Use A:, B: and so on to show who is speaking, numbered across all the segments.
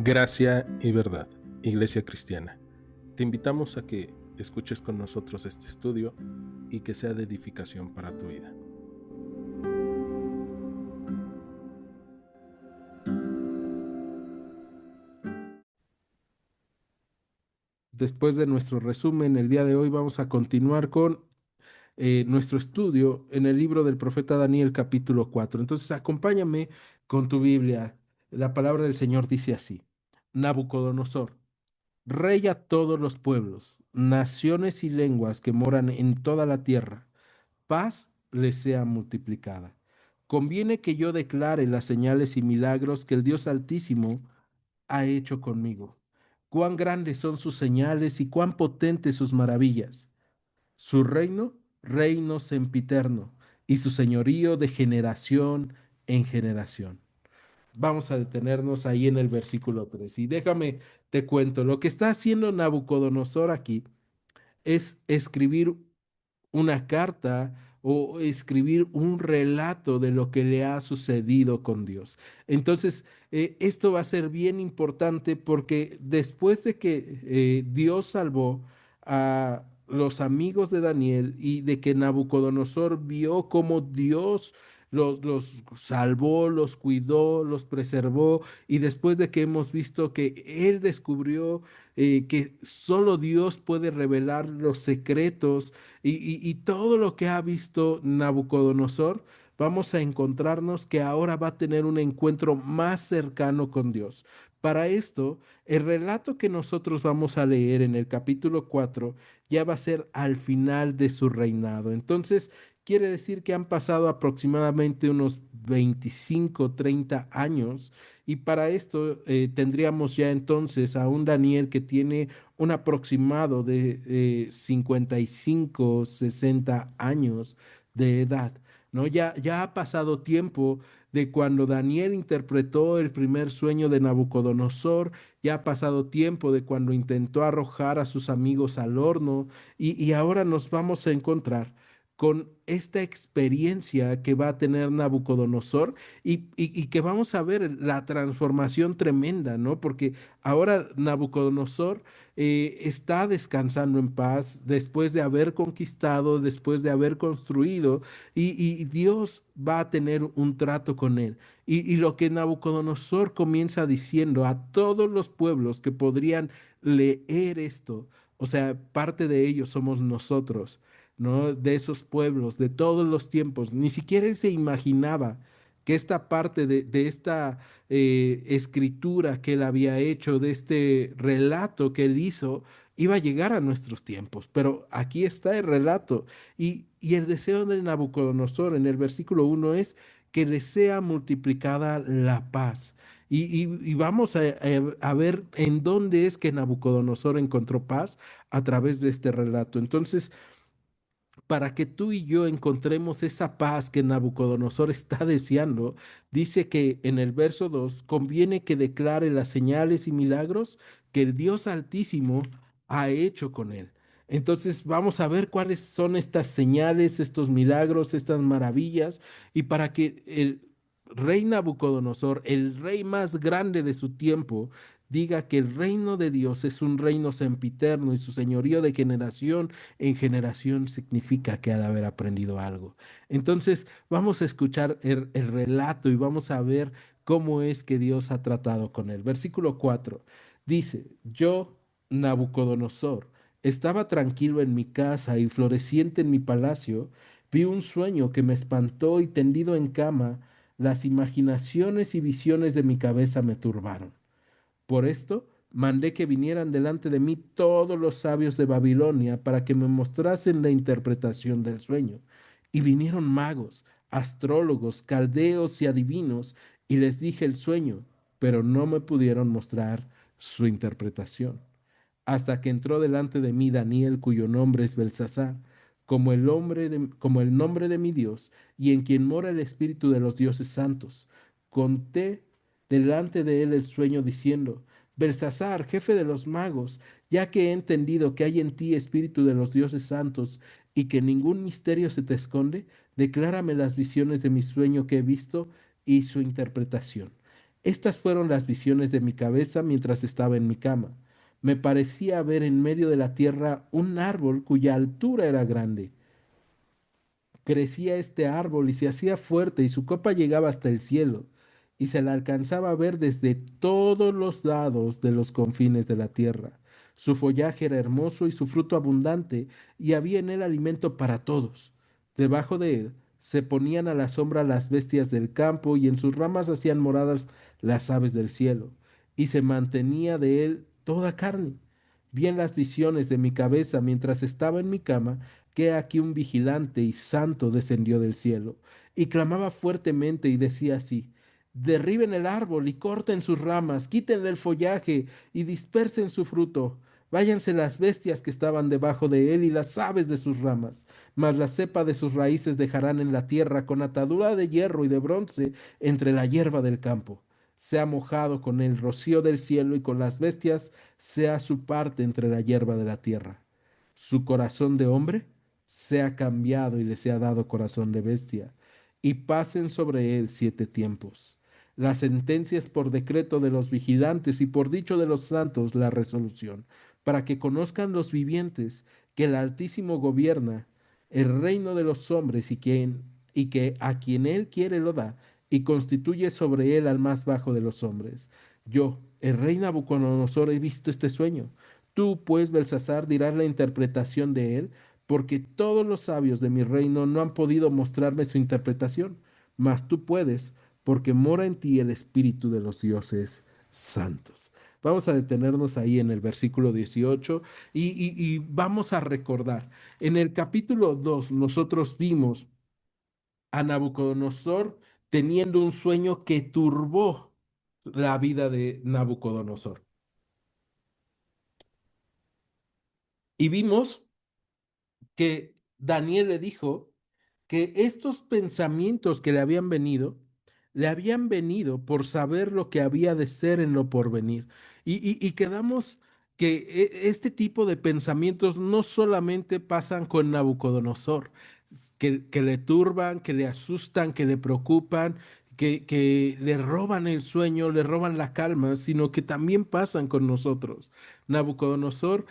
A: Gracia y verdad, Iglesia Cristiana. Te invitamos a que escuches con nosotros este estudio y que sea de edificación para tu vida. Después de nuestro resumen, el día de hoy vamos a continuar con nuestro estudio en el libro del profeta Daniel capítulo 4. Entonces, acompáñame con tu Biblia. La palabra del Señor dice así: Nabucodonosor, rey a todos los pueblos, naciones y lenguas que moran en toda la tierra, paz les sea multiplicada. Conviene que yo declare las señales y milagros que el Dios Altísimo ha hecho conmigo. Cuán grandes son sus señales y cuán potentes sus maravillas. Su reino, reino sempiterno, y su señorío de generación en generación. Vamos a detenernos ahí en el versículo 3. Y déjame te cuento, lo que está haciendo Nabucodonosor aquí es escribir una carta o escribir un relato de lo que le ha sucedido con Dios. Entonces, esto va a ser bien importante porque después de que Dios salvó a los amigos de Daniel y de que Nabucodonosor vio cómo Dios los salvó, los cuidó, los preservó, y después de que hemos visto que él descubrió que solo Dios puede revelar los secretos y todo lo que ha visto Nabucodonosor, vamos a encontrarnos que ahora va a tener un encuentro más cercano con Dios. Para esto, el relato que nosotros vamos a leer en el capítulo 4 ya va a ser al final de su reinado. Entonces, quiere decir que han pasado aproximadamente unos 25, 30 años, y para esto tendríamos ya entonces a un Daniel que tiene un aproximado de 55, 60 años de edad, ¿no? Ya ha pasado tiempo de cuando Daniel interpretó el primer sueño de Nabucodonosor, ya ha pasado tiempo de cuando intentó arrojar a sus amigos al horno, y ahora nos vamos a encontrar con esta experiencia que va a tener Nabucodonosor y que vamos a ver la transformación tremenda, ¿no? Porque ahora Nabucodonosor está descansando en paz después de haber conquistado, después de haber construido, y Dios va a tener un trato con él. Y lo que Nabucodonosor comienza diciendo a todos los pueblos que podrían leer esto, o sea, parte de ellos somos nosotros, ¿no? De esos pueblos, de todos los tiempos. Ni siquiera él se imaginaba que esta parte de esta escritura que él había hecho, de este relato que él hizo, iba a llegar a nuestros tiempos. Pero aquí está el relato. Y el deseo de Nabucodonosor en el versículo 1 es que le sea multiplicada la paz. Y vamos a ver en dónde es que Nabucodonosor encontró paz a través de este relato. Entonces, para que tú y yo encontremos esa paz que Nabucodonosor está deseando, dice que en el verso 2 conviene que declare las señales y milagros que el Dios Altísimo ha hecho con él. Entonces vamos a ver cuáles son estas señales, estos milagros, estas maravillas, y para que el rey Nabucodonosor, el rey más grande de su tiempo, diga que el reino de Dios es un reino sempiterno y su señorío de generación en generación, significa que ha de haber aprendido algo. Entonces, vamos a escuchar el relato y vamos a ver cómo es que Dios ha tratado con él. Versículo 4 dice: Yo, Nabucodonosor, estaba tranquilo en mi casa y floreciente en mi palacio. Vi un sueño que me espantó y tendido en cama, las imaginaciones y visiones de mi cabeza me turbaron. Por esto mandé que vinieran delante de mí todos los sabios de Babilonia para que me mostrasen la interpretación del sueño. Y vinieron magos, astrólogos, caldeos y adivinos, y les dije el sueño, pero no me pudieron mostrar su interpretación. Hasta que entró delante de mí Daniel, cuyo nombre es Belsasar, como el nombre de mi Dios, y en quien mora el espíritu de los dioses santos. Conté delante de él el sueño diciendo: Belsasar, jefe de los magos, ya que he entendido que hay en ti espíritu de los dioses santos y que ningún misterio se te esconde, declárame las visiones de mi sueño que he visto y su interpretación. Estas fueron las visiones de mi cabeza mientras estaba en mi cama. Me parecía ver en medio de la tierra un árbol cuya altura era grande. Crecía este árbol y se hacía fuerte y su copa llegaba hasta el cielo, y se la alcanzaba a ver desde todos los lados de los confines de la tierra. Su follaje era hermoso y su fruto abundante, y había en él alimento para todos. Debajo de él se ponían a la sombra las bestias del campo, y en sus ramas hacían moradas las aves del cielo, y se mantenía de él toda carne. Vi en las visiones de mi cabeza mientras estaba en mi cama, que aquí un vigilante y santo descendió del cielo, y clamaba fuertemente y decía así: derriben el árbol y corten sus ramas, quítenle el follaje y dispersen su fruto. Váyanse las bestias que estaban debajo de él y las aves de sus ramas, mas la cepa de sus raíces dejarán en la tierra con atadura de hierro y de bronce entre la hierba del campo. Sea mojado con el rocío del cielo y con las bestias sea su parte entre la hierba de la tierra. Su corazón de hombre sea cambiado y le sea dado corazón de bestia, y pasen sobre él 7 tiempos. La sentencia es por decreto de los vigilantes y por dicho de los santos la resolución, para que conozcan los vivientes que el Altísimo gobierna el reino de los hombres y que a quien él quiere lo da, y constituye sobre él al más bajo de los hombres. Yo, el rey Nabucodonosor, he visto este sueño. Tú, pues, Belsasar, dirás la interpretación de él, porque todos los sabios de mi reino no han podido mostrarme su interpretación, mas tú puedes, porque mora en ti el espíritu de los dioses santos. Vamos a detenernos ahí en el versículo 18 y vamos a recordar. En el capítulo 2 nosotros vimos a Nabucodonosor teniendo un sueño que turbó la vida de Nabucodonosor. Y vimos que Daniel le dijo que estos pensamientos que le habían venido por saber lo que había de ser en lo porvenir. Y quedamos que este tipo de pensamientos no solamente pasan con Nabucodonosor, que le turban, que le asustan, que le preocupan, que le roban el sueño, le roban la calma, sino que también pasan con nosotros. Nabucodonosor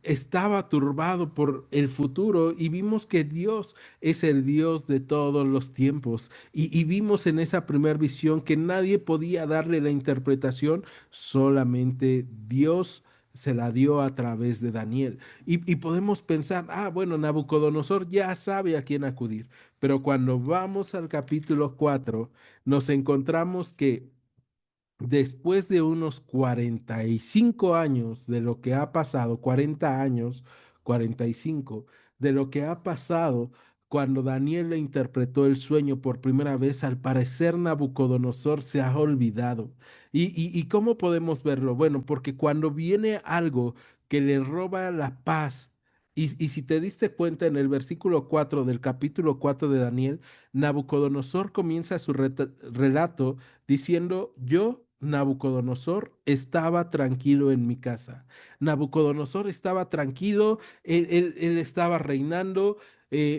A: estaba turbado por el futuro y vimos que Dios es el Dios de todos los tiempos. Y vimos en esa primera visión que nadie podía darle la interpretación, solamente Dios se la dio a través de Daniel. Y podemos pensar, ah, bueno, Nabucodonosor ya sabe a quién acudir, pero cuando vamos al capítulo 4 nos encontramos que después de unos 45 años de lo que ha pasado, 40 años, 45, de lo que ha pasado cuando Daniel le interpretó el sueño por primera vez, al parecer Nabucodonosor se ha olvidado. ¿Y cómo podemos verlo? Bueno, porque cuando viene algo que le roba la paz, y si te diste cuenta en el versículo 4 del capítulo 4 de Daniel, Nabucodonosor comienza su relato diciendo: yo, Nabucodonosor, estaba tranquilo en mi casa. Nabucodonosor estaba tranquilo, él estaba reinando,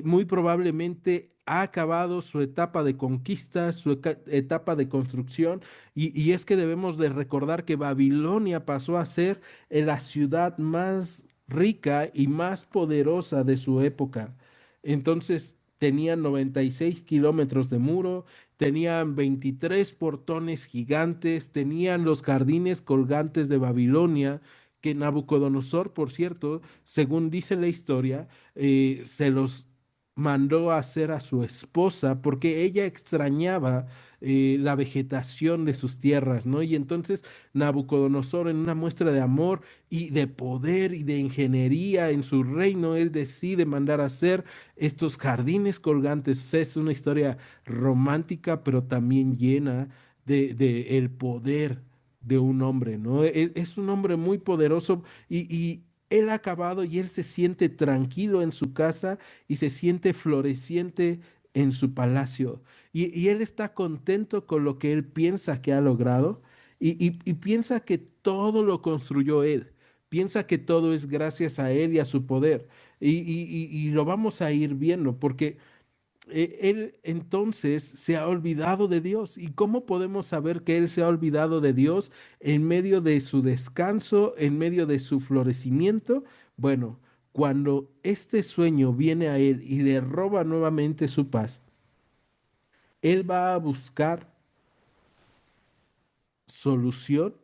A: muy probablemente ha acabado su etapa de conquista, su etapa de construcción, y es que debemos de recordar que Babilonia pasó a ser la ciudad más rica y más poderosa de su época. Entonces, tenían 96 kilómetros de muro, tenían 23 portones gigantes, tenían los jardines colgantes de Babilonia, que Nabucodonosor, por cierto, según dice la historia, se los mandó a hacer a su esposa porque ella extrañaba la vegetación de sus tierras, ¿no? Y entonces Nabucodonosor, en una muestra de amor y de poder y de ingeniería en su reino, él decide mandar a hacer estos jardines colgantes. O sea, es una historia romántica, pero también llena de el poder de un hombre, ¿no? Es un hombre muy poderoso y él ha acabado y él se siente tranquilo en su casa y se siente floreciente en su palacio. Y él está contento con lo que él piensa que ha logrado y piensa que todo lo construyó él. Piensa que todo es gracias a él y a su poder. Y lo vamos a ir viendo porque Él entonces se ha olvidado de Dios. ¿Y cómo podemos saber que él se ha olvidado de Dios en medio de su descanso, en medio de su florecimiento? Bueno, cuando este sueño viene a él y le roba nuevamente su paz, él va a buscar solución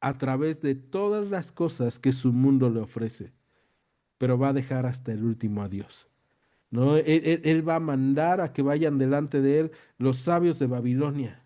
A: a través de todas las cosas que su mundo le ofrece, pero va a dejar hasta el último a Dios. ¿No? Él va a mandar a que vayan delante de él los sabios de Babilonia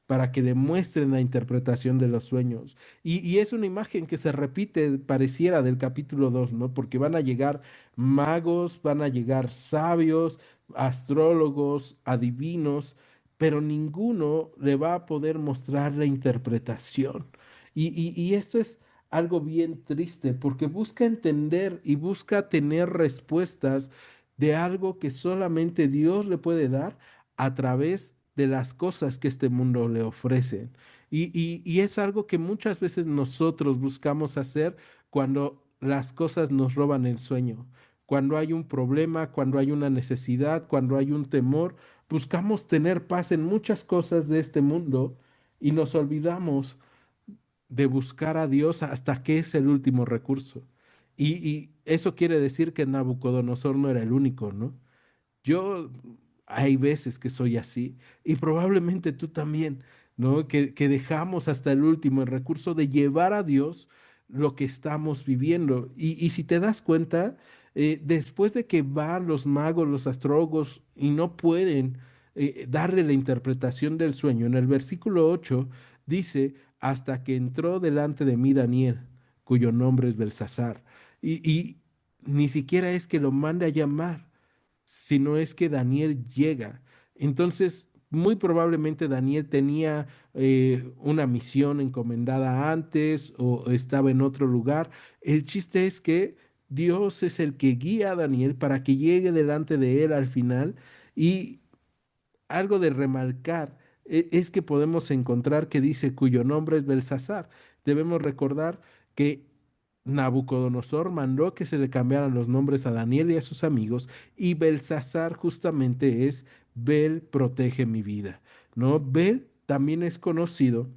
A: para que le muestren la interpretación de los sueños. Y es una imagen que se repite, pareciera, del capítulo 2, ¿no? Porque van a llegar magos, van a llegar sabios, astrólogos, adivinos, pero ninguno le va a poder mostrar la interpretación. Y esto es algo bien triste porque busca entender y busca tener respuestas de algo que solamente Dios le puede dar a través de las cosas que este mundo le ofrece. Y es algo que muchas veces nosotros buscamos hacer cuando las cosas nos roban el sueño. Cuando hay un problema, cuando hay una necesidad, cuando hay un temor, buscamos tener paz en muchas cosas de este mundo y nos olvidamos de buscar a Dios hasta que es el último recurso. Y eso quiere decir que Nabucodonosor no era el único, ¿no? Yo hay veces que soy así y probablemente tú también, ¿no? Que dejamos hasta el último el recurso de llevar a Dios lo que estamos viviendo. Y si te das cuenta, después de que van los magos, los astrólogos y no pueden darle la interpretación del sueño, en el versículo 8 dice, hasta que entró delante de mí Daniel, cuyo nombre es Belsasar. Y ni siquiera es que lo mande a llamar, sino es que Daniel llega. Entonces, muy probablemente Daniel tenía una misión encomendada antes o estaba en otro lugar. El chiste es que Dios es el que guía a Daniel para que llegue delante de él al final y algo de remarcar es que podemos encontrar que dice cuyo nombre es Belsasar. Debemos recordar que Nabucodonosor mandó que se le cambiaran los nombres a Daniel y a sus amigos, y Belsasar justamente es Bel protege mi vida, ¿no? Bel también es conocido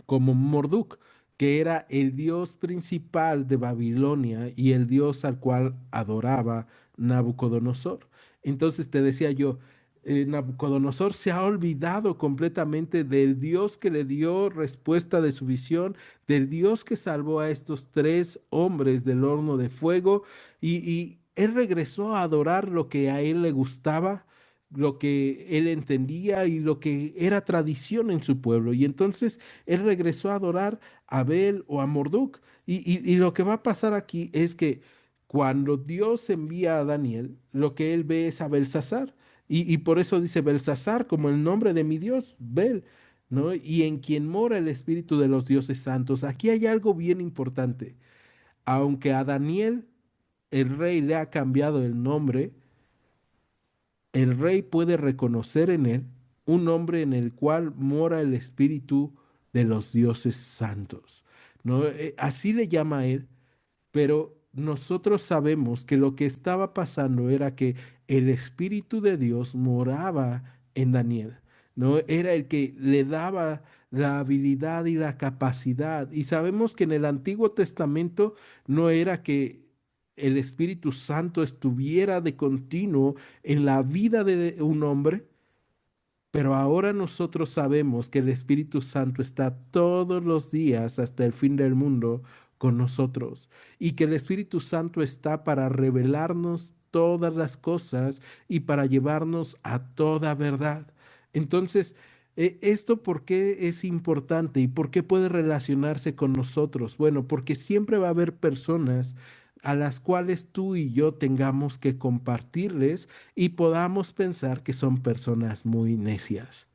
A: como Morduk, que era el dios principal de Babilonia y el dios al cual adoraba Nabucodonosor. Entonces te decía yo, Nabucodonosor se ha olvidado completamente del Dios que le dio respuesta de su visión, del Dios que salvó a estos tres hombres del horno de fuego, y él regresó a adorar lo que a él le gustaba, lo que él entendía y lo que era tradición en su pueblo. Y entonces él regresó a adorar a Abel o a Morduk. Y lo que va a pasar aquí es que cuando Dios envía a Daniel, lo que él ve es a Belsasar. Y por eso dice Belsasar como el nombre de mi Dios, Bel, ¿no? Y en quien mora el espíritu de los dioses santos. Aquí hay algo bien importante. Aunque a Daniel el rey le ha cambiado el nombre, el rey puede reconocer en él un nombre en el cual mora el espíritu de los dioses santos. ¿No? Así le llama a él, pero nosotros sabemos que lo que estaba pasando era que el Espíritu de Dios moraba en Daniel, ¿no? Era el que le daba la habilidad y la capacidad. Y sabemos que en el Antiguo Testamento no era que el Espíritu Santo estuviera de continuo en la vida de un hombre, pero ahora nosotros sabemos que el Espíritu Santo está todos los días hasta el fin del mundo con nosotros y que el Espíritu Santo está para revelarnos todas las cosas y para llevarnos a toda verdad. Entonces, ¿esto por qué es importante y por qué puede relacionarse con nosotros? Bueno, porque siempre va a haber personas a las cuales tú y yo tengamos que compartirles y podamos pensar que son personas muy necias.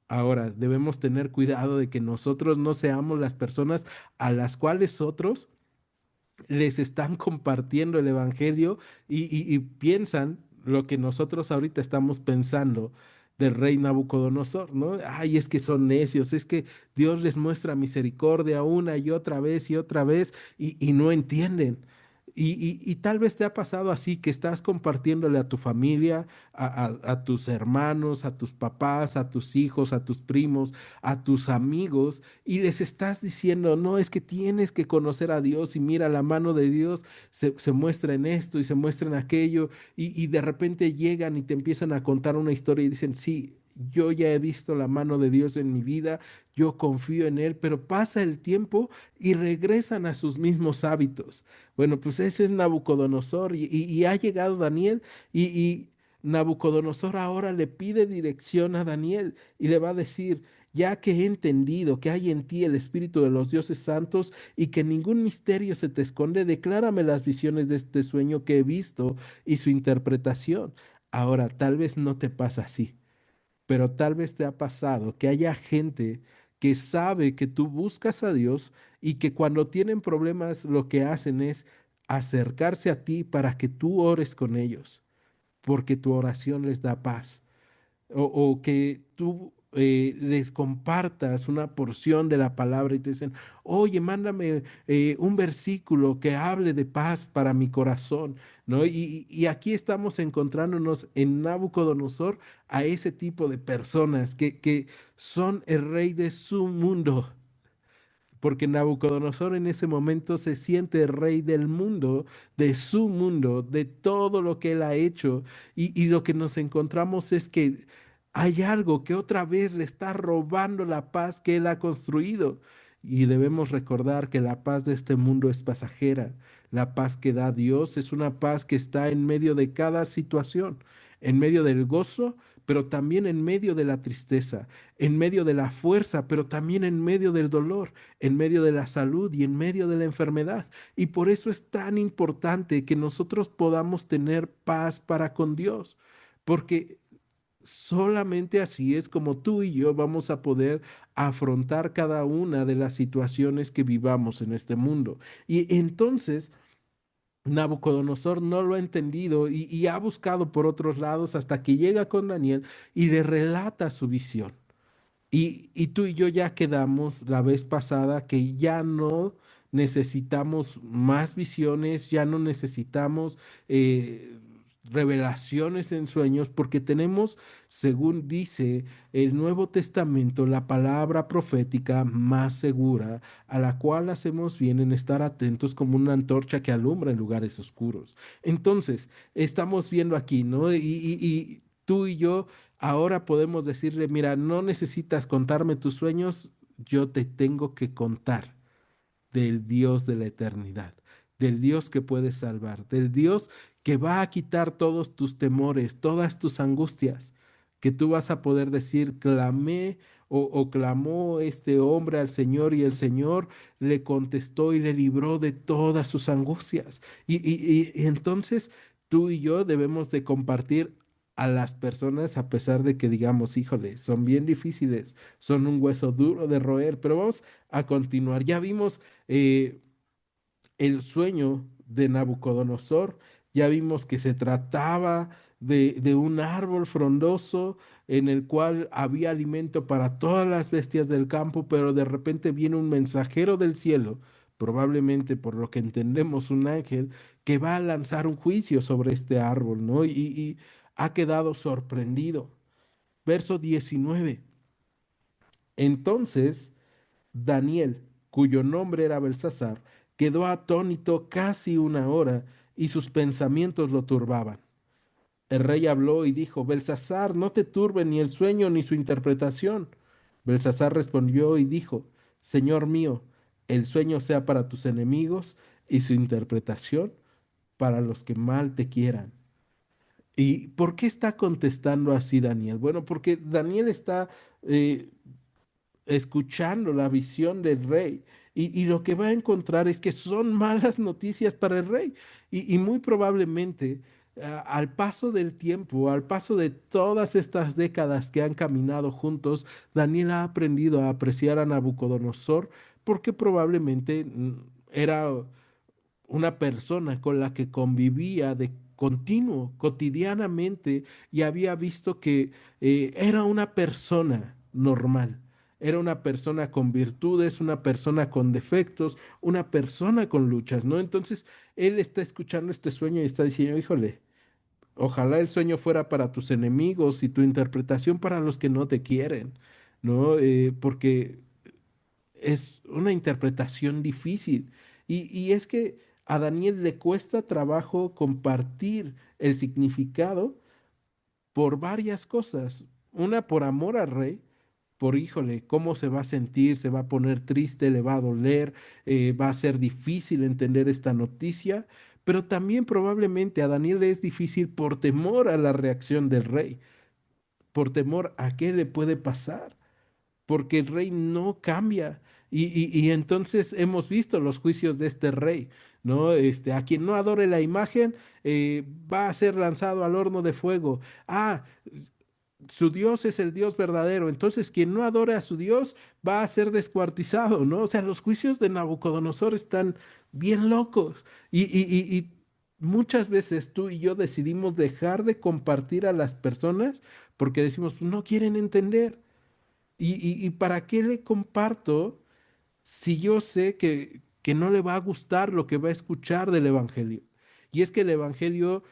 A: Ahora, debemos tener cuidado de que nosotros no seamos las personas a las cuales otros les están compartiendo el evangelio y piensan lo que nosotros ahorita estamos pensando del rey Nabucodonosor, ¿no? Ay, es que son necios, es que Dios les muestra misericordia una y otra vez y no entienden. Y tal vez te ha pasado así, que estás compartiéndole a tu familia, a tus hermanos, a tus papás, a tus hijos, a tus primos, a tus amigos, y les estás diciendo, no, es que tienes que conocer a Dios y mira, la mano de Dios se muestra en esto y se muestra en aquello, y de repente llegan y te empiezan a contar una historia y dicen, sí. Yo ya he visto la mano de Dios en mi vida, yo confío en Él, pero pasa el tiempo y regresan a sus mismos hábitos. Bueno, pues ese es Nabucodonosor y ha llegado Daniel y Nabucodonosor ahora le pide dirección a Daniel y le va a decir, ya que he entendido que hay en ti el espíritu de los dioses santos y que ningún misterio se te esconde, declárame las visiones de este sueño que he visto y su interpretación. Ahora, tal vez no te pasa así, pero tal vez te ha pasado que haya gente que sabe que tú buscas a Dios y que cuando tienen problemas lo que hacen es acercarse a ti para que tú ores con ellos, porque tu oración les da paz o que tú les compartas una porción de la palabra y te dicen, oye, mándame un versículo que hable de paz para mi corazón, ¿no? Y aquí estamos encontrándonos en Nabucodonosor a ese tipo de personas que son el rey de su mundo, porque Nabucodonosor en ese momento se siente rey del mundo, de su mundo, de todo lo que él ha hecho. Y lo que nos encontramos es que hay algo que otra vez le está robando la paz que él ha construido. Y debemos recordar que la paz de este mundo es pasajera. La paz que da Dios es una paz que está en medio de cada situación, en medio del gozo, pero también en medio de la tristeza, en medio de la fuerza, pero también en medio del dolor, en medio de la salud y en medio de la enfermedad. Y por eso es tan importante que nosotros podamos tener paz para con Dios, porque solamente así es como tú y yo vamos a poder afrontar cada una de las situaciones que vivamos en este mundo. Y entonces Nabucodonosor no lo ha entendido y ha buscado por otros lados hasta que llega con Daniel y le relata su visión. Y tú y yo ya quedamos la vez pasada que ya no necesitamos más visiones, ya no necesitamos revelaciones en sueños, porque tenemos, según dice el Nuevo Testamento, la palabra profética más segura, a la cual hacemos bien en estar atentos como una antorcha que alumbra en lugares oscuros. Entonces, estamos viendo aquí, ¿no? Y tú y yo ahora podemos decirle, mira, no necesitas contarme tus sueños, yo te tengo que contar del Dios de la eternidad, del Dios que puede salvar, del Dios que va a quitar todos tus temores, todas tus angustias, que tú vas a poder decir, clamé o clamó este hombre al Señor y el Señor le contestó y le libró de todas sus angustias. Y entonces tú y yo debemos de compartir a las personas, a pesar de que digamos, híjole, son bien difíciles, son un hueso duro de roer, pero vamos a continuar. Ya vimos eh, el sueño de Nabucodonosor, ya vimos que se trataba de un árbol frondoso en el cual había alimento para todas las bestias del campo, pero de repente viene un mensajero del cielo, probablemente por lo que entendemos un ángel, que va a lanzar un juicio sobre este árbol, ¿no? Y ha quedado sorprendido. Verso 19. Entonces Daniel, cuyo nombre era Belsasar, quedó atónito casi una hora y sus pensamientos lo turbaban. El rey habló y dijo, Belsasar, no te turbe ni el sueño ni su interpretación. Belsasar respondió y dijo, Señor mío, el sueño sea para tus enemigos y su interpretación para los que mal te quieran. ¿Y por qué está contestando así Daniel? Bueno, porque Daniel está eh, escuchando la visión del rey y lo que va a encontrar es que son malas noticias para el rey y muy probablemente al paso del tiempo, al paso de todas estas décadas que han caminado juntos, Daniel ha aprendido a apreciar a Nabucodonosor porque probablemente era una persona con la que convivía de continuo, cotidianamente, y había visto que era una persona normal, era una persona con virtudes, una persona con defectos, una persona con luchas, ¿no? Entonces, él está escuchando este sueño y está diciendo, híjole, ojalá el sueño fuera para tus enemigos y tu interpretación para los que no te quieren, ¿no? Porque es una interpretación difícil. Y es que a Daniel le cuesta trabajo compartir el significado por varias cosas. Una, por amor al rey, por híjole, cómo se va a sentir, se va a poner triste, le va a doler, va a ser difícil entender esta noticia, pero también probablemente a Daniel le es difícil por temor a la reacción del rey, por temor a qué le puede pasar, porque el rey no cambia. Y entonces hemos visto los juicios de este rey, ¿no? A quien no adore la imagen va a ser lanzado al horno de fuego. Ah, su Dios es el Dios verdadero. Entonces, quien no adore a su Dios va a ser descuartizado, ¿no? O sea, los juicios de Nabucodonosor están bien locos. Y muchas veces tú y yo decidimos dejar de compartir a las personas porque decimos, "Pues, no quieren entender. ¿Y para qué le comparto si yo sé que no le va a gustar lo que va a escuchar del Evangelio? Y es que el Evangelio,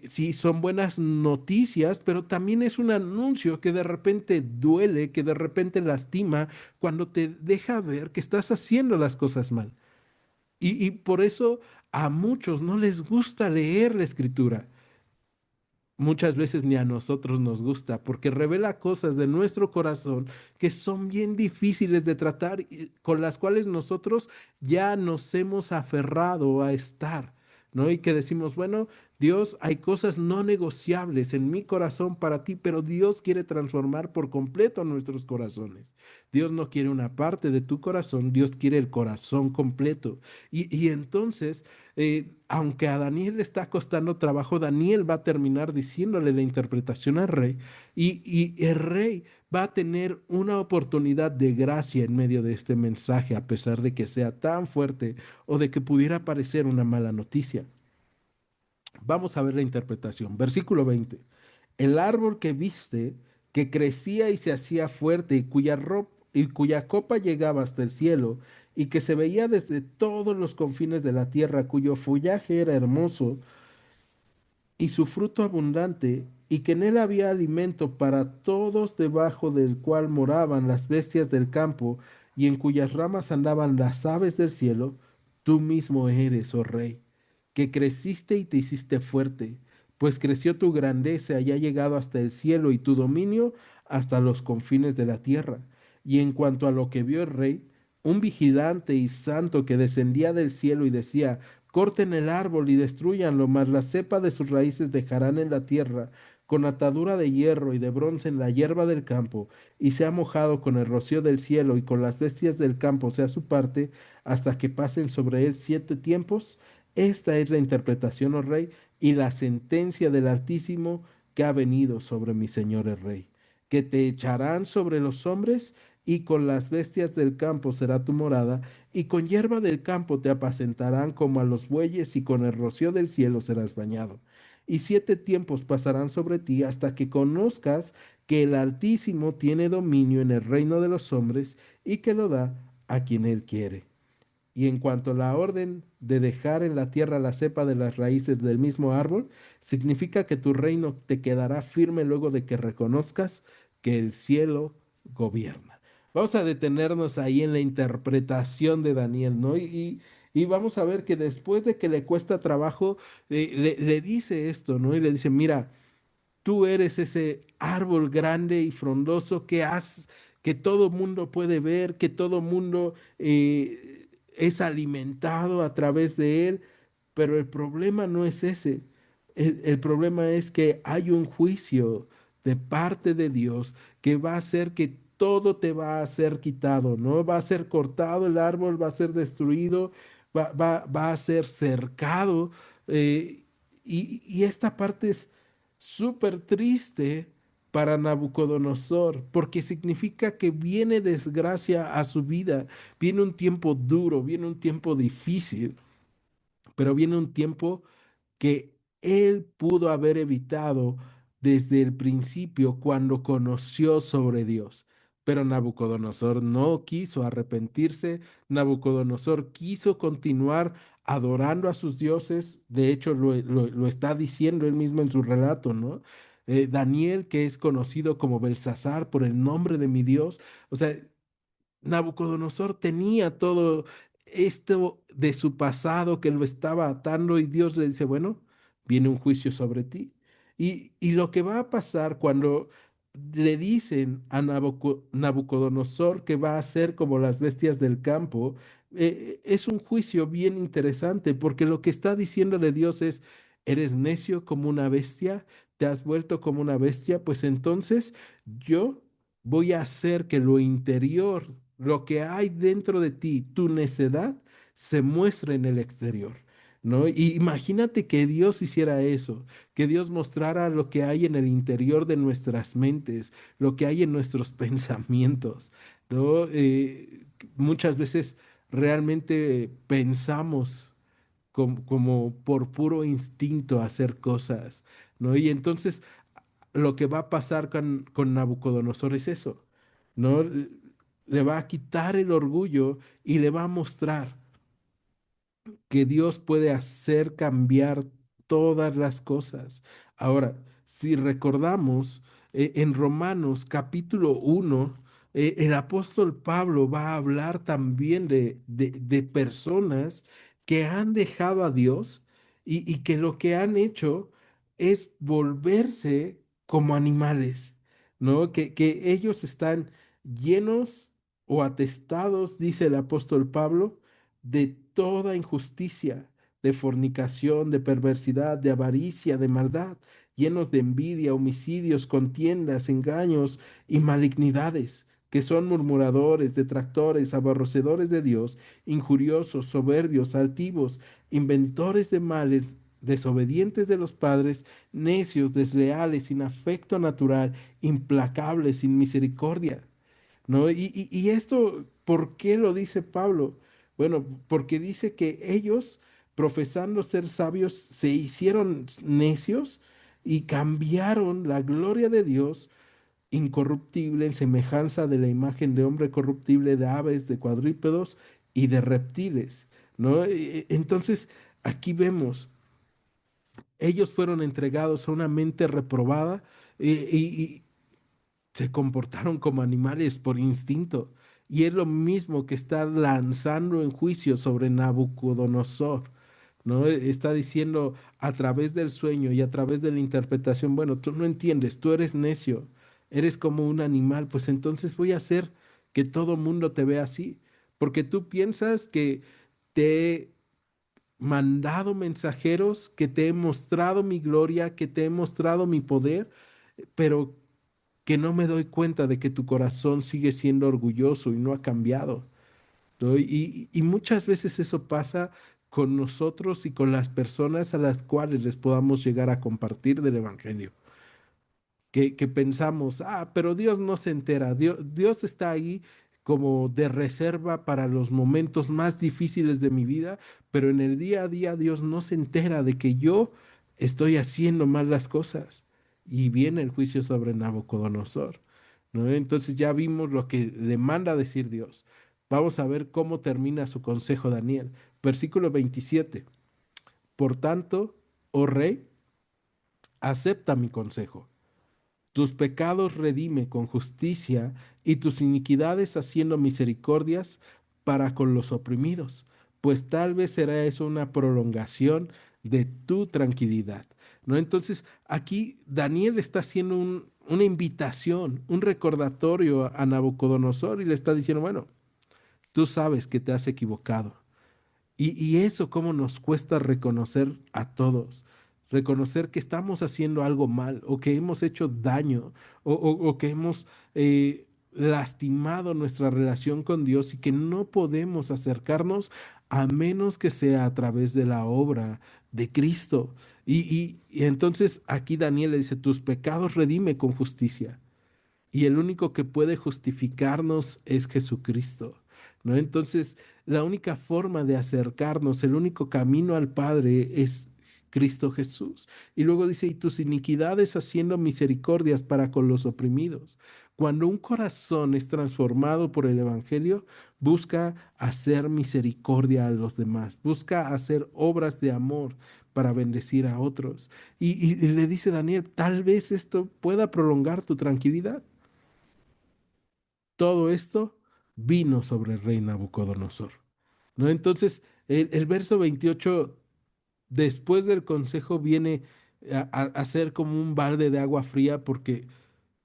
A: sí, son buenas noticias, pero también es un anuncio que de repente duele, que de repente lastima, cuando te deja ver que estás haciendo las cosas mal. Y por eso a muchos no les gusta leer la Escritura. Muchas veces ni a nosotros nos gusta, porque revela cosas de nuestro corazón que son bien difíciles de tratar y con las cuales nosotros ya nos hemos aferrado a estar, ¿no? Y que decimos, bueno, Dios, hay cosas no negociables en mi corazón para ti, pero Dios quiere transformar por completo nuestros corazones. Dios no quiere una parte de tu corazón, Dios quiere el corazón completo. Y entonces aunque a Daniel le está costando trabajo, Daniel va a terminar diciéndole la interpretación al rey y el rey va a tener una oportunidad de gracia en medio de este mensaje, a pesar de que sea tan fuerte o de que pudiera parecer una mala noticia. Vamos a ver la interpretación. Versículo 20. El árbol que viste, que crecía y se hacía fuerte y cuya copa llegaba hasta el cielo, y que se veía desde todos los confines de la tierra, cuyo follaje era hermoso y su fruto abundante, y que en él había alimento para todos, debajo del cual moraban las bestias del campo, y en cuyas ramas andaban las aves del cielo, tú mismo eres, oh rey, que creciste y te hiciste fuerte, pues creció tu grandeza y ha llegado hasta el cielo, y tu dominio hasta los confines de la tierra. Y en cuanto a lo que vio el rey, un vigilante y santo que descendía del cielo y decía, corten el árbol y destruyanlo, mas la cepa de sus raíces dejarán en la tierra, con atadura de hierro y de bronce en la hierba del campo, y sea mojado con el rocío del cielo y con las bestias del campo sea su parte, hasta que pasen sobre él 7 tiempos. Esta es la interpretación, oh rey, y la sentencia del Altísimo que ha venido sobre mi señor el rey, que te echarán sobre los hombres, y con las bestias del campo será tu morada, y con hierba del campo te apacentarán como a los bueyes, y con el rocío del cielo serás bañado. Y 7 tiempos pasarán sobre ti hasta que conozcas que el Altísimo tiene dominio en el reino de los hombres y que lo da a quien él quiere. Y en cuanto a la orden de dejar en la tierra la cepa de las raíces del mismo árbol, significa que tu reino te quedará firme luego de que reconozcas que el cielo gobierna. Vamos a detenernos ahí en la interpretación de Daniel, ¿no? Y vamos a ver que después de que le cuesta trabajo, le dice esto, ¿no? Y le dice, mira, tú eres ese árbol grande y frondoso que todo mundo puede ver, que todo mundo es alimentado a través de él, pero el problema no es ese. El problema es que hay un juicio de parte de Dios que va a hacer que todo te va a ser quitado, ¿no? Va a ser cortado el árbol, va a ser destruido, va a ser cercado. Y esta parte es súper triste para Nabucodonosor, porque significa que viene desgracia a su vida, viene un tiempo duro, viene un tiempo difícil, pero viene un tiempo que él pudo haber evitado desde el principio cuando conoció sobre Dios. Pero Nabucodonosor no quiso arrepentirse, Nabucodonosor quiso continuar adorando a sus dioses, de hecho lo está diciendo él mismo en su relato, ¿no? Daniel, que es conocido como Belsasar por el nombre de mi Dios, o sea, Nabucodonosor tenía todo esto de su pasado que lo estaba atando y Dios le dice, bueno, viene un juicio sobre ti. Y lo que va a pasar cuando le dicen a Nabucodonosor que va a ser como las bestias del campo, es un juicio bien interesante porque lo que está diciéndole Dios es, eres necio como una bestia, te has vuelto como una bestia, pues entonces yo voy a hacer que lo interior, lo que hay dentro de ti, tu necedad, se muestre en el exterior, ¿no? Y imagínate que Dios hiciera eso, que Dios mostrara lo que hay en el interior de nuestras mentes, lo que hay en nuestros pensamientos, ¿no? Muchas veces realmente pensamos como por puro instinto hacer cosas, ¿no? Y entonces lo que va a pasar con Nabucodonosor es eso, ¿no? Le va a quitar el orgullo y le va a mostrar que Dios puede hacer cambiar todas las cosas. Ahora, si recordamos, en Romanos capítulo 1, el apóstol Pablo va a hablar también de personas que han dejado a Dios y que lo que han hecho es volverse como animales, ¿no? Que ellos están llenos o atestados, dice el apóstol Pablo, de toda injusticia, de fornicación, de perversidad, de avaricia, de maldad, llenos de envidia, homicidios, contiendas, engaños y malignidades, que son murmuradores, detractores, aborrecedores de Dios, injuriosos, soberbios, altivos, inventores de males, desobedientes de los padres, necios, desleales, sin afecto natural, implacables, sin misericordia. ¿No? Y esto, ¿por qué lo dice Pablo? Bueno, porque dice que ellos, profesando ser sabios, se hicieron necios y cambiaron la gloria de Dios incorruptible en semejanza de la imagen de hombre corruptible, de aves, de cuadrúpedos y de reptiles, ¿no? Entonces, aquí vemos, ellos fueron entregados a una mente reprobada y se comportaron como animales por instinto. Y es lo mismo que está lanzando en juicio sobre Nabucodonosor, ¿no? Está diciendo a través del sueño y a través de la interpretación, bueno, tú no entiendes, tú eres necio, eres como un animal, pues entonces voy a hacer que todo mundo te vea así, porque tú piensas que te he mandado mensajeros, que te he mostrado mi gloria, que te he mostrado mi poder, pero que no me doy cuenta de que tu corazón sigue siendo orgulloso y no ha cambiado, ¿no? Y muchas veces eso pasa con nosotros y con las personas a las cuales les podamos llegar a compartir del Evangelio. Que pensamos, pero Dios no se entera, Dios está ahí como de reserva para los momentos más difíciles de mi vida, pero en el día a día Dios no se entera de que yo estoy haciendo mal las cosas. Y viene el juicio sobre Nabucodonosor, ¿no? Entonces ya vimos lo que le manda decir Dios. Vamos a ver cómo termina su consejo Daniel. Versículo 27. Por tanto, oh rey, acepta mi consejo. Tus pecados redime con justicia y tus iniquidades haciendo misericordias para con los oprimidos, pues tal vez será eso una prolongación de tu tranquilidad. ¿No? Entonces, aquí Daniel está haciendo una invitación, un recordatorio a Nabucodonosor y le está diciendo, bueno, tú sabes que te has equivocado. Y eso cómo nos cuesta reconocer a todos, reconocer que estamos haciendo algo mal o que hemos hecho daño o que hemos lastimado nuestra relación con Dios y que no podemos acercarnos a menos que sea a través de la obra de Cristo. Y entonces aquí Daniel le dice, tus pecados redime con justicia y el único que puede justificarnos es Jesucristo, ¿no? Entonces, la única forma de acercarnos, el único camino al Padre es Cristo Jesús. Y luego dice, y tus iniquidades haciendo misericordias para con los oprimidos. Cuando un corazón es transformado por el Evangelio, busca hacer misericordia a los demás, busca hacer obras de amor para bendecir a otros. Y le dice Daniel, tal vez esto pueda prolongar tu tranquilidad. Todo esto vino sobre el rey Nabucodonosor. ¿No? Entonces, el verso 28 después del consejo viene a ser como un balde de agua fría porque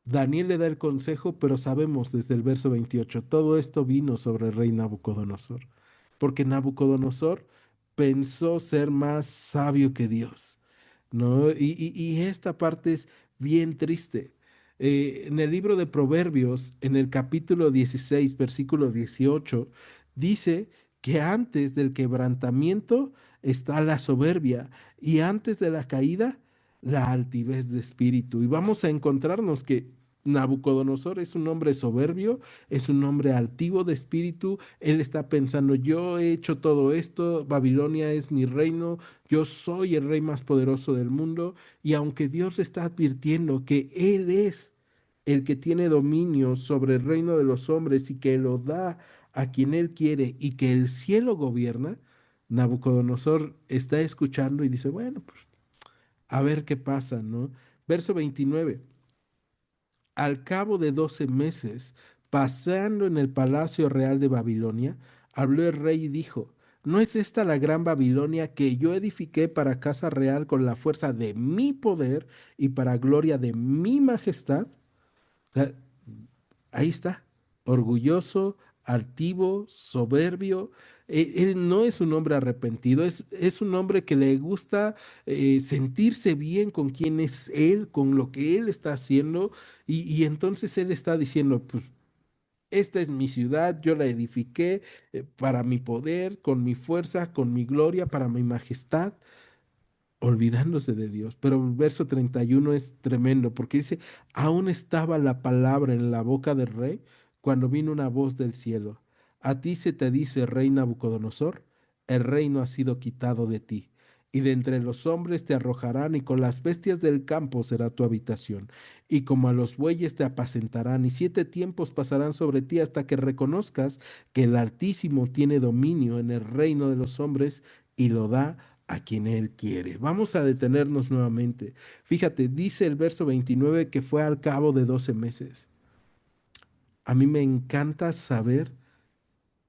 A: Daniel le da el consejo, pero sabemos desde el verso 28 todo esto vino sobre el rey Nabucodonosor, porque Nabucodonosor pensó ser más sabio que Dios, ¿no? Y esta parte es bien triste. En el libro de Proverbios, en el capítulo 16 versículo 18 dice que antes del quebrantamiento está la soberbia y antes de la caída la altivez de espíritu. Y vamos a encontrarnos que Nabucodonosor es un hombre soberbio, es un hombre altivo de espíritu. Él está pensando, yo he hecho todo esto, Babilonia es mi reino, yo soy el rey más poderoso del mundo. Y aunque Dios le está advirtiendo que Él es el que tiene dominio sobre el reino de los hombres y que lo da a quien Él quiere y que el cielo gobierna, Nabucodonosor está escuchando y dice, bueno, pues a ver qué pasa, ¿no? Verso 29. Al cabo de 12 meses, pasando en el palacio real de Babilonia, habló el rey y dijo, ¿no es esta la gran Babilonia que yo edifiqué para casa real con la fuerza de mi poder y para gloria de mi majestad? O sea, ahí está, orgulloso, altivo, soberbio. Él no es un hombre arrepentido, es un hombre que le gusta sentirse bien con quién es él, con lo que él está haciendo, y entonces él está diciendo, pues esta es mi ciudad, yo la edifiqué para mi poder, con mi fuerza, con mi gloria, para mi majestad olvidándose de Dios. Pero el verso 31 es tremendo porque dice, aún estaba la palabra en la boca del rey cuando vino una voz del cielo. A ti se te dice, rey Nabucodonosor, el reino ha sido quitado de ti. Y de entre los hombres te arrojarán, y con las bestias del campo será tu habitación. Y como a los bueyes te apacentarán, y 7 tiempos pasarán sobre ti hasta que reconozcas que el Altísimo tiene dominio en el reino de los hombres y lo da a quien Él quiere. Vamos a detenernos nuevamente. Fíjate, dice el verso 29 que fue al cabo de 12 meses. A mí me encanta saber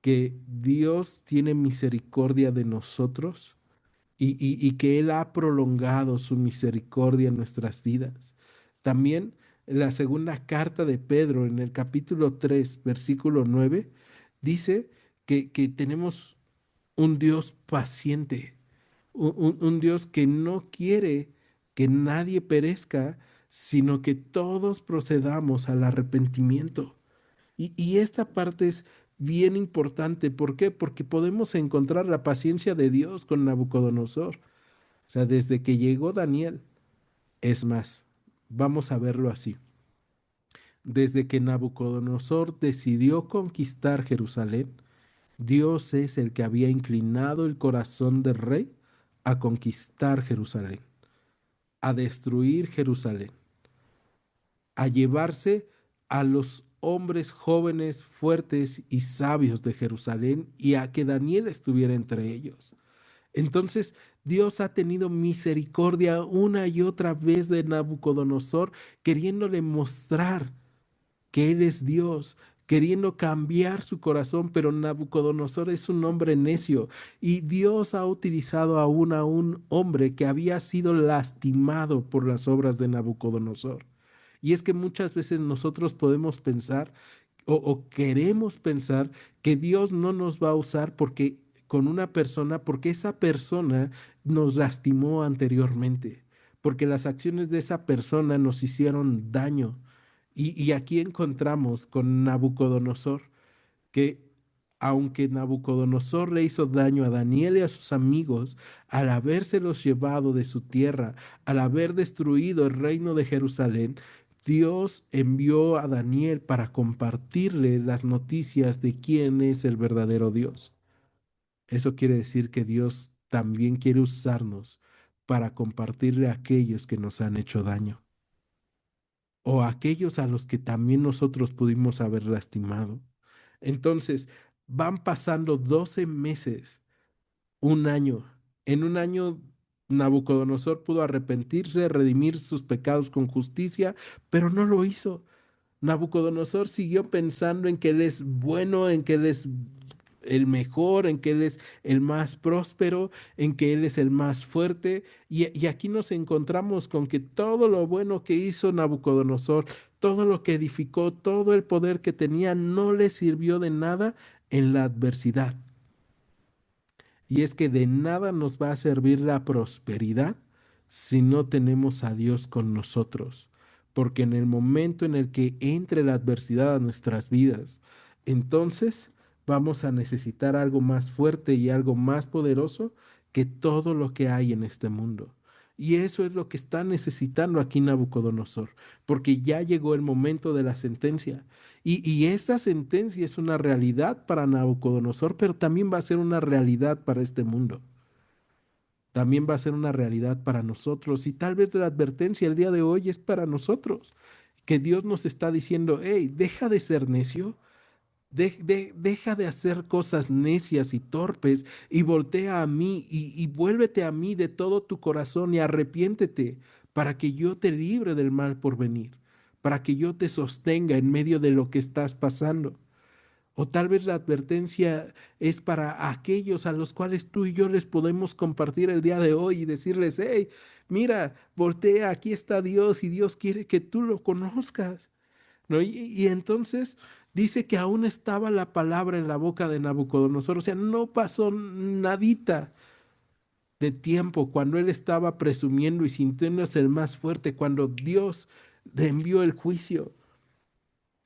A: que Dios tiene misericordia de nosotros y que Él ha prolongado su misericordia en nuestras vidas. También en la segunda carta de Pedro, en el capítulo 3 versículo 9 dice que tenemos un Dios paciente, un Dios que no quiere que nadie perezca, sino que todos procedamos al arrepentimiento. Y esta parte es bien importante. ¿Por qué? Porque podemos encontrar la paciencia de Dios con Nabucodonosor. O sea, desde que llegó Daniel, es más, vamos a verlo así. Desde que Nabucodonosor decidió conquistar Jerusalén, Dios es el que había inclinado el corazón del rey a conquistar Jerusalén, a destruir Jerusalén, a llevarse a los hombres jóvenes, fuertes y sabios de Jerusalén y a que Daniel estuviera entre ellos. Entonces, Dios ha tenido misericordia una y otra vez de Nabucodonosor, queriéndole mostrar que Él es Dios, queriendo cambiar su corazón, pero Nabucodonosor es un hombre necio y Dios ha utilizado aún a un hombre que había sido lastimado por las obras de Nabucodonosor. Y es que muchas veces nosotros podemos pensar o queremos pensar que Dios no nos va a usar porque con una persona, porque esa persona nos lastimó anteriormente, porque las acciones de esa persona nos hicieron daño. Y aquí encontramos con Nabucodonosor que aunque Nabucodonosor le hizo daño a Daniel y a sus amigos al habérselos llevado de su tierra, al haber destruido el reino de Jerusalén, Dios envió a Daniel para compartirle las noticias de quién es el verdadero Dios. Eso quiere decir que Dios también quiere usarnos para compartirle a aquellos que nos han hecho daño. o a aquellos a los que también nosotros pudimos haber lastimado. Entonces, van pasando 12 meses, un año. En un año, Nabucodonosor pudo arrepentirse, redimir sus pecados con justicia, pero no lo hizo. Nabucodonosor siguió pensando en que él es bueno, en que él es el mejor, en que él es el más próspero, en que él es el más fuerte. Y aquí nos encontramos con que todo lo bueno que hizo Nabucodonosor, todo lo que edificó, todo el poder que tenía, no le sirvió de nada en la adversidad. Y es que de nada nos va a servir la prosperidad si no tenemos a Dios con nosotros. Porque en el momento en el que entre la adversidad a nuestras vidas, entonces vamos a necesitar algo más fuerte y algo más poderoso que todo lo que hay en este mundo. Y eso es lo que está necesitando aquí Nabucodonosor, porque ya llegó el momento de la sentencia. Y esta sentencia es una realidad para Nabucodonosor, pero también va a ser una realidad para este mundo. También va a ser una realidad para nosotros. Y tal vez la advertencia el día de hoy es para nosotros, que Dios nos está diciendo, hey, deja de ser necio, deja de hacer cosas necias y torpes y voltea a mí y vuélvete a mí de todo tu corazón y arrepiéntete para que yo te libre del mal por venir, para que yo te sostenga en medio de lo que estás pasando. O tal vez la advertencia es para aquellos a los cuales tú y yo les podemos compartir el día de hoy y decirles, hey, mira, voltea, aquí está Dios y Dios quiere que tú lo conozcas. ¿No? Y entonces dice que aún estaba la palabra en la boca de Nabucodonosor, o sea, no pasó nadita de tiempo cuando él estaba presumiendo y sintiéndose el más fuerte, cuando Dios le envió el juicio.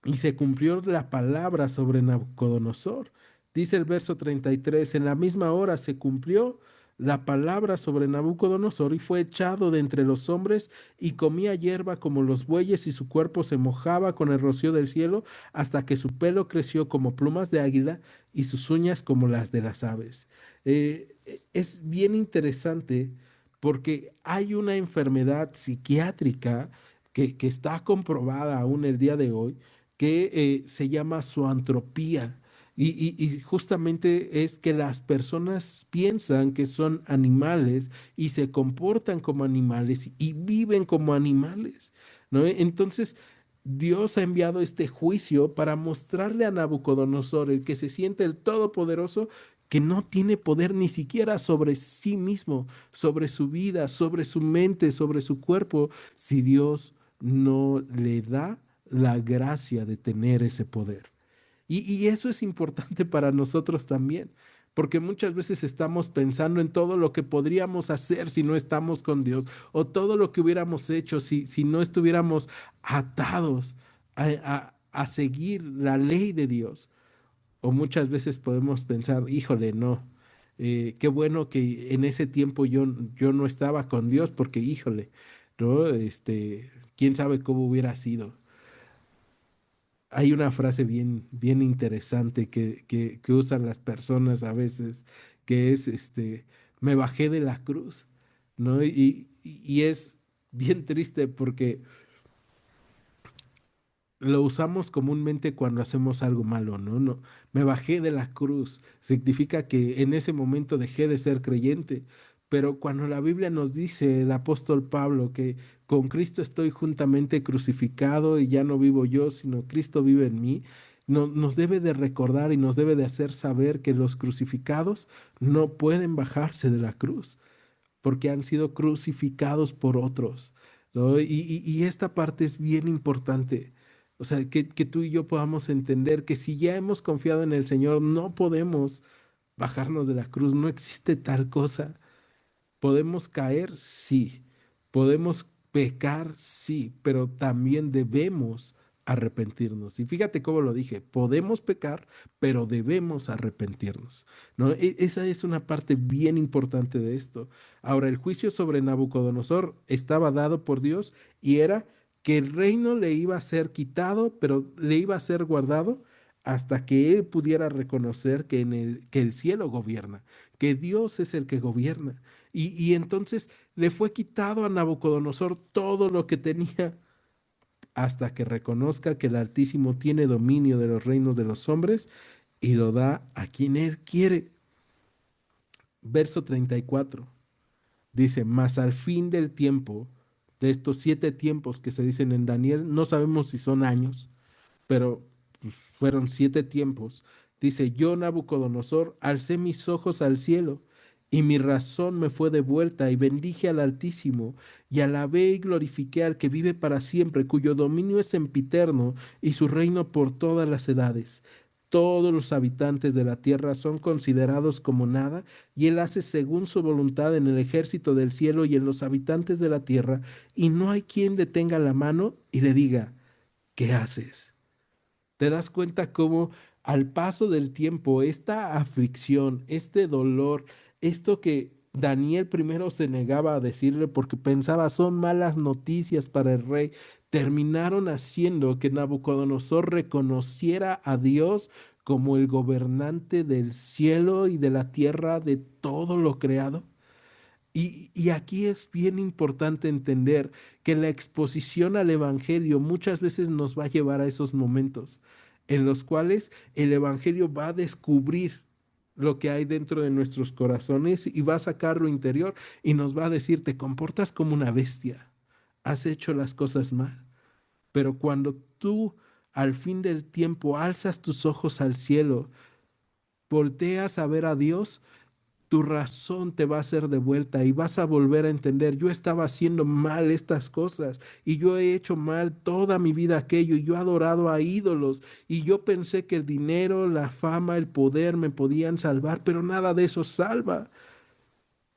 A: Y se cumplió la palabra sobre Nabucodonosor. Dice el verso 33, en la misma hora se cumplió la palabra sobre Nabucodonosor y fue echado de entre los hombres y comía hierba como los bueyes y su cuerpo se mojaba con el rocío del cielo hasta que su pelo creció como plumas de águila y sus uñas como las de las aves. Es bien interesante porque hay una enfermedad psiquiátrica que está comprobada aún el día de hoy que se llama zoantropía. Y justamente es que las personas piensan que son animales y se comportan como animales y viven como animales, ¿no? Entonces, Dios ha enviado este juicio para mostrarle a Nabucodonosor, el que se siente el todopoderoso, que no tiene poder ni siquiera sobre sí mismo, sobre su vida, sobre su mente, sobre su cuerpo, si Dios no le da la gracia de tener ese poder. Y eso es importante para nosotros también, porque muchas veces estamos pensando en todo lo que podríamos hacer si no estamos con Dios, o todo lo que hubiéramos hecho si no estuviéramos atados a seguir la ley de Dios. O muchas veces podemos pensar, híjole, no, qué bueno que en ese tiempo yo no estaba con Dios, porque híjole, ¿no? Quién sabe cómo hubiera sido. Hay una frase bien interesante que usan las personas a veces, que es, me bajé de la cruz, ¿no? Y es bien triste porque lo usamos comúnmente cuando hacemos algo malo, ¿no? No, me bajé de la cruz. Significa que en ese momento dejé de ser creyente. Pero cuando la Biblia nos dice, el apóstol Pablo, que con Cristo estoy juntamente crucificado y ya no vivo yo, sino Cristo vive en mí, nos debe de recordar y nos debe de hacer saber que los crucificados no pueden bajarse de la cruz porque han sido crucificados por otros, ¿no? Y esta parte es bien importante. O sea, que tú y yo podamos entender que si ya hemos confiado en el Señor, no podemos bajarnos de la cruz. No existe tal cosa. Podemos caer, sí. Podemos pecar, sí, pero también debemos arrepentirnos. Y fíjate cómo lo dije, podemos pecar, pero debemos arrepentirnos, ¿no? Esa es una parte bien importante de esto. Ahora, el juicio sobre Nabucodonosor estaba dado por Dios y era que el reino le iba a ser quitado, pero le iba a ser guardado hasta que él pudiera reconocer que el cielo gobierna, que Dios es el que gobierna. Y entonces le fue quitado a Nabucodonosor todo lo que tenía hasta que reconozca que el Altísimo tiene dominio de los reinos de los hombres y lo da a quien él quiere. Verso 34 dice, mas al fin del tiempo, de estos 7 tiempos que se dicen en Daniel, no sabemos si son años, pero pues, fueron 7 tiempos. Dice, yo Nabucodonosor alcé mis ojos al cielo y mi razón me fue devuelta y bendije al Altísimo y alabé y glorifiqué al que vive para siempre, cuyo dominio es sempiterno y su reino por todas las edades. Todos los habitantes de la tierra son considerados como nada, y él hace según su voluntad en el ejército del cielo y en los habitantes de la tierra, y no hay quien detenga la mano y le diga, ¿qué haces? Te das cuenta cómo al paso del tiempo, esta aflicción, este dolor, esto que Daniel primero se negaba a decirle porque pensaba son malas noticias para el rey, terminaron haciendo que Nabucodonosor reconociera a Dios como el gobernante del cielo y de la tierra, de todo lo creado. Y aquí es bien importante entender que la exposición al Evangelio muchas veces nos va a llevar a esos momentos en los cuales el Evangelio va a descubrir lo que hay dentro de nuestros corazones y va a sacar lo interior y nos va a decir, te comportas como una bestia, has hecho las cosas mal. Pero cuando tú al fin del tiempo alzas tus ojos al cielo, volteas a ver a Dios, tu razón te va a ser de vuelta y vas a volver a entender, yo estaba haciendo mal estas cosas y yo he hecho mal toda mi vida aquello y yo he adorado a ídolos y yo pensé que el dinero, la fama, el poder me podían salvar, pero nada de eso salva.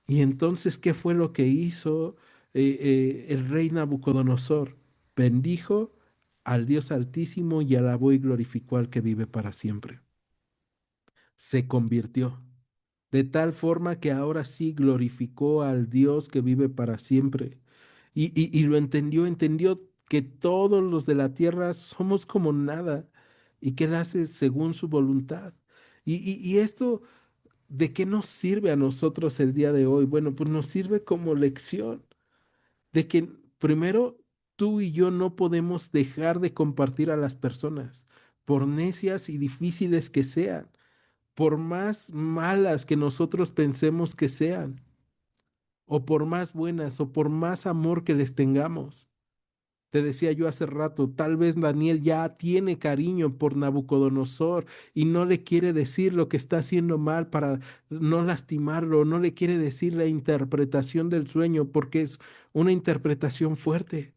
A: Y entonces, ¿qué fue lo que hizo el rey Nabucodonosor? Bendijo al Dios Altísimo y alabó y glorificó al que vive para siempre. Se convirtió. De tal forma que ahora sí glorificó al Dios que vive para siempre. Y lo entendió, entendió que todos los de la tierra somos como nada y que Él hace según su voluntad. Y esto, ¿de qué nos sirve a nosotros el día de hoy? Bueno, pues nos sirve como lección de que primero tú y yo no podemos dejar de compartir a las personas, por necias y difíciles que sean, por más malas que nosotros pensemos que sean, o por más buenas, o por más amor que les tengamos. Te decía yo hace rato, tal vez Daniel ya tiene cariño por Nabucodonosor y no le quiere decir lo que está haciendo mal para no lastimarlo, no le quiere decir la interpretación del sueño porque es una interpretación fuerte,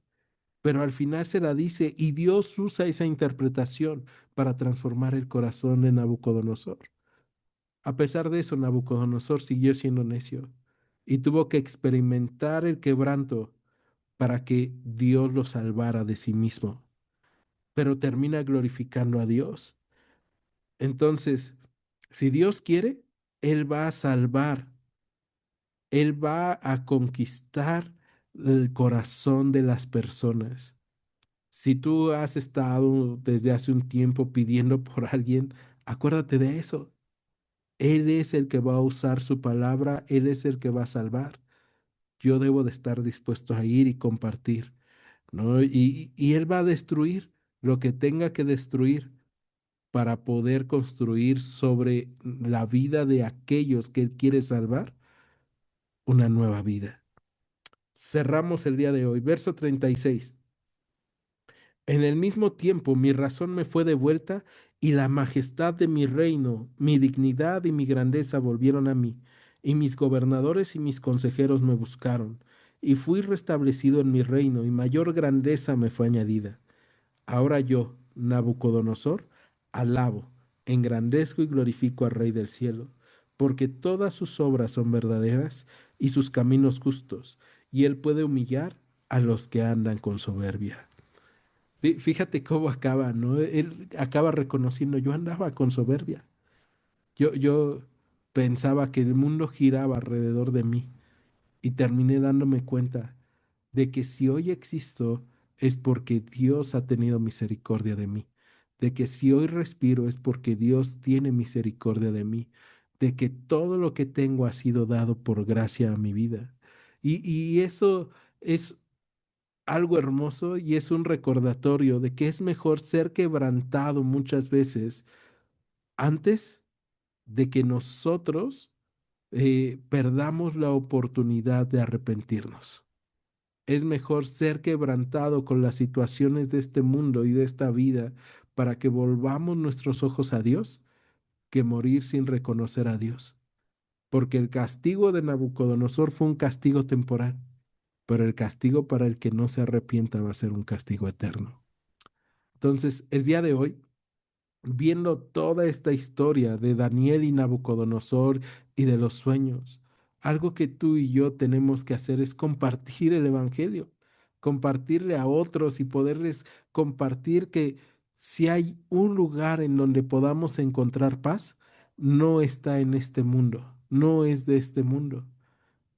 A: pero al final se la dice y Dios usa esa interpretación para transformar el corazón de Nabucodonosor. A pesar de eso, Nabucodonosor siguió siendo necio y tuvo que experimentar el quebranto para que Dios lo salvara de sí mismo, pero termina glorificando a Dios. Entonces, si Dios quiere, Él va a salvar, Él va a conquistar el corazón de las personas. Si tú has estado desde hace un tiempo pidiendo por alguien, acuérdate de eso. Él es el que va a usar su palabra, Él es el que va a salvar. Yo debo de estar dispuesto a ir y compartir, ¿no? Y Él va a destruir lo que tenga que destruir para poder construir sobre la vida de aquellos que Él quiere salvar una nueva vida. Cerramos el día de hoy. Verso 36. En el mismo tiempo mi razón me fue devuelta y la majestad de mi reino, mi dignidad y mi grandeza volvieron a mí, y mis gobernadores y mis consejeros me buscaron, y fui restablecido en mi reino, y mayor grandeza me fue añadida. Ahora yo, Nabucodonosor, alabo, engrandezco y glorifico al Rey del cielo, porque todas sus obras son verdaderas y sus caminos justos, y él puede humillar a los que andan con soberbia. Fíjate cómo acaba, ¿no? Él acaba reconociendo, yo andaba con soberbia. Yo pensaba que el mundo giraba alrededor de mí y terminé dándome cuenta de que si hoy existo es porque Dios ha tenido misericordia de mí, de que si hoy respiro es porque Dios tiene misericordia de mí, de que todo lo que tengo ha sido dado por gracia a mi vida. Y eso es algo hermoso y es un recordatorio de que es mejor ser quebrantado muchas veces antes de que nosotros perdamos la oportunidad de arrepentirnos. Es mejor ser quebrantado con las situaciones de este mundo y de esta vida para que volvamos nuestros ojos a Dios que morir sin reconocer a Dios. Porque el castigo de Nabucodonosor fue un castigo temporal, pero el castigo para el que no se arrepienta va a ser un castigo eterno. Entonces, el día de hoy, viendo toda esta historia de Daniel y Nabucodonosor y de los sueños, algo que tú y yo tenemos que hacer es compartir el Evangelio, compartirle a otros y poderles compartir que si hay un lugar en donde podamos encontrar paz, no está en este mundo, no es de este mundo.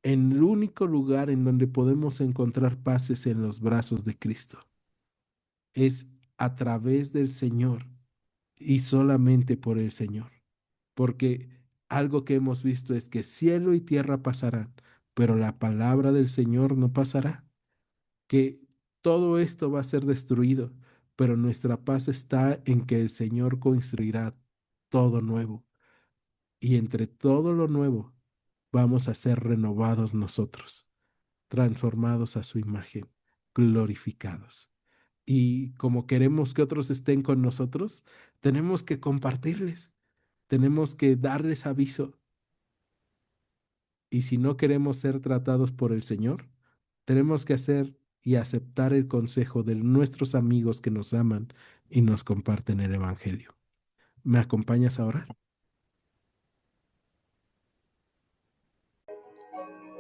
A: El único lugar en donde podemos encontrar paz es en los brazos de Cristo, es a través del Señor y solamente por el Señor. Porque algo que hemos visto es que cielo y tierra pasarán, pero la palabra del Señor no pasará. Que todo esto va a ser destruido, pero nuestra paz está en que el Señor construirá todo nuevo. Y entre todo lo nuevo vamos a ser renovados nosotros, transformados a su imagen, glorificados. Y como queremos que otros estén con nosotros, tenemos que compartirles, tenemos que darles aviso. Y si no queremos ser tratados por el Señor, tenemos que hacer y aceptar el consejo de nuestros amigos que nos aman y nos comparten el Evangelio. ¿Me acompañas a orar?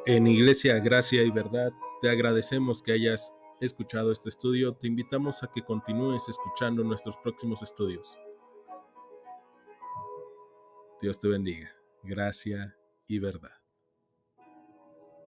B: En Iglesia Gracia y Verdad, te agradecemos que hayas escuchado este estudio. Te invitamos a que continúes escuchando nuestros próximos estudios. Dios te bendiga. Gracia y verdad.